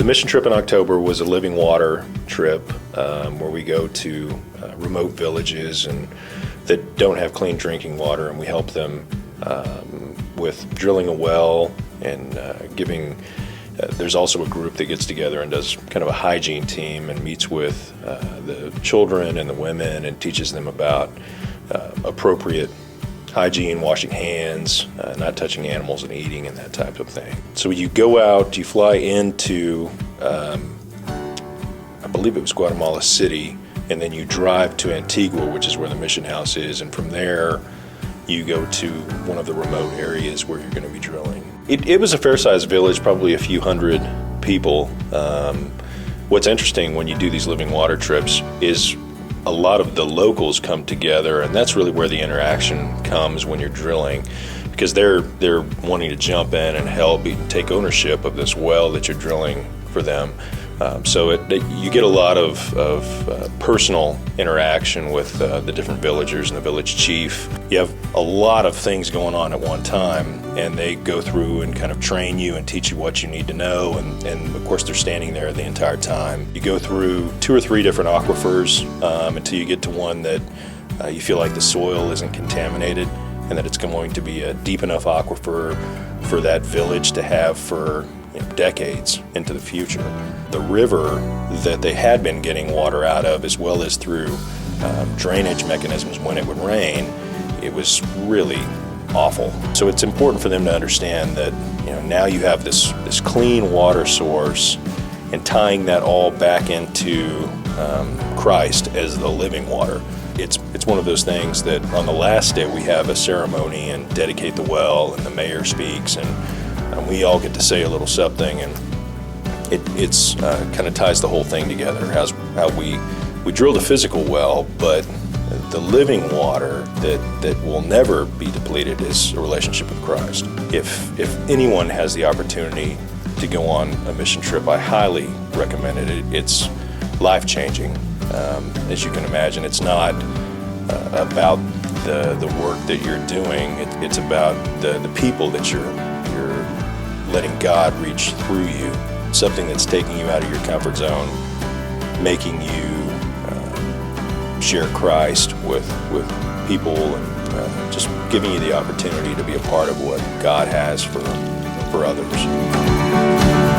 The mission trip in October was a living water trip where we go to remote villages and that don't have clean drinking water, and we help them with drilling a well and giving. There's also a group that gets together and does kind of a hygiene team and meets with the children and the women and teaches them about appropriate hygiene, washing hands, not touching animals and eating and that type of thing. So you go out, you fly into, I believe it was Guatemala City, and then you drive to Antigua, which is where the mission house is, and from there you go to one of the remote areas where you're going to be drilling. It was a fair-sized village, probably a few hundred people. What's interesting when you do these living water trips is a lot of the locals come together, and that's really where the interaction comes when you're drilling, because they're wanting to jump in and help and take ownership of this well that you're drilling for them. So you get a lot of personal interaction with the different villagers and the village chief. You have a lot of things going on at one time, and they go through and kind of train you and teach you what you need to know, and of course they're standing there the entire time. You go through 2 or 3 different aquifers until you get to one that you feel like the soil isn't contaminated and that it's going to be a deep enough aquifer for that village to have for decades into the future. The river that they had been getting water out of, as well as through drainage mechanisms when it would rain, it was really awful. So it's important for them to understand that now you have this clean water source, and tying that all back into Christ as the living water. It's one of those things that on the last day we have a ceremony and dedicate the well, and the mayor speaks, and we all get to say a little something, and it's kind of ties the whole thing together. How we drilled a physical well, but the living water that will never be depleted is a relationship with Christ. If anyone has the opportunity to go on a mission trip, I highly recommend it. It's life-changing. As you can imagine, it's not about the work that you're doing. It's about the people that you're letting God reach through you, something that's taking you out of your comfort zone, making you share Christ with people, and just giving you the opportunity to be a part of what God has for others.